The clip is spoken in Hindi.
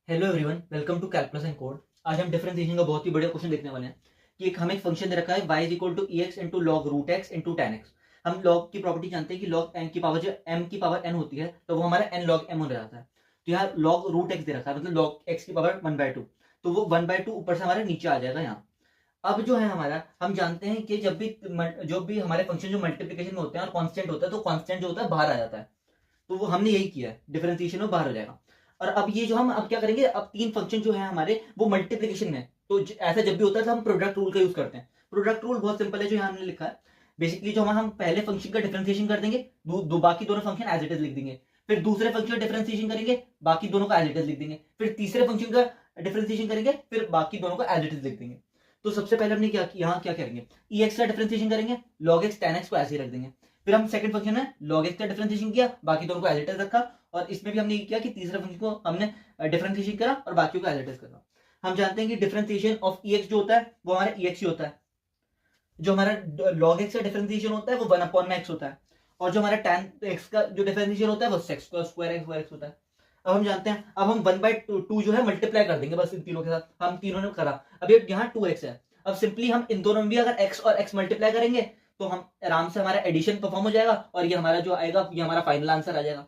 Hello everyone, welcome to calculus and code. आज हम डिफरेंशिएशन का बहुत ही बढ़िया क्वेश्चन देखने वाले हैं कि एक हमें एक फंक्शन दे रखा है y is equal to e x into log root x into ten x. हम लॉग की प्रॉपर्टी जानते हैं कि लॉग एन की पावर जो m की पावर n होती है तो वो हमारा n लॉग m हो जाता है। तो यहाँ लॉग रूट एक्स दे रखा है, मतलब लॉग x की पावर 1/2, तो वो 1/2 ऊपर से हमारे नीचे आ जाएगा यहाँ। अब जो है हमारा, हम जानते हैं कि जब भी हमारे फंक्शन जो मल्टीप्लीकेशन में होते हैं और कांस्टेंट होता है तो कांस्टेंट जो होता है बाहर आ जाता है। तो वो हमने यही किया है, डिफरेंशिएशन में बाहर हो जाएगा। और अब ये जो हम अब क्या करेंगे, अब तीन फंक्शन जो है हमारे वो मल्टीप्लीकेशन में, तो ऐसा जब भी होता है तो हम प्रोडक्ट रूल का यूज करते हैं। प्रोडक्ट रूल बहुत सिंपल है, जो यहाँ हमने लिखा है। बेसिकली जो हम पहले फंक्शन का डिफरेंशिएशन कर देंगे, बाकी दोनों फंक्शन एज इट इज लिख देंगे। फिर दूसरे फंक्शन का डिफरेंशिएशन करेंगे, बाकी दोनों का एज इट इज लिख देंगे। फिर तीसरे फंक्शन का डिफरेंशिएशन करेंगे, फिर बाकी दोनों का एज इट इज लिख देंगे। तो सबसे पहले हमने क्या किया, यहाँ क्या करेंगे, ई एक्स का डिफरेंशिएशन करेंगे, लॉग एक्स टेन एक्स को ऐसे ही रख देंगे। फिर हम सेकंड फंक्शन में लॉग एक्स का डिफरेंशिएशन किया, बाकी दोनों को एज इट इज रखा। और इसमें भी हमने ये किया कि तीसरे फंक्शन को हमने डिफरेंशिएशन करा और बाकियों को एज इट इज करा। हम जानते हैं कि डिफरेंशिएशन ऑफ ई एक्स जो होता है वो हमारा ई एक्स ही होता है। जो हमारा लॉग एक्स का डिफरेंशिएशन होता है वो 1/x होता है। और जो हमारा tan x का जो डिफरेंशिएशन होता है वो सेक्स का स्क्वायर x होता है। अब हम जानते हैं, अब हम 1/2 जो है मल्टीप्लाई कर देंगे बस इन तीनों के साथ। हम तीनों ने करा, अब ये यहाँ 2x है। अब सिंपली हम इन दोनों में भी अगर x और x मल्टीप्लाई करेंगे तो हम आराम से हमारा एडिशन परफॉर्म हो जाएगा और ये हमारा जो आएगा ये हमारा फाइनल आंसर आ जाएगा।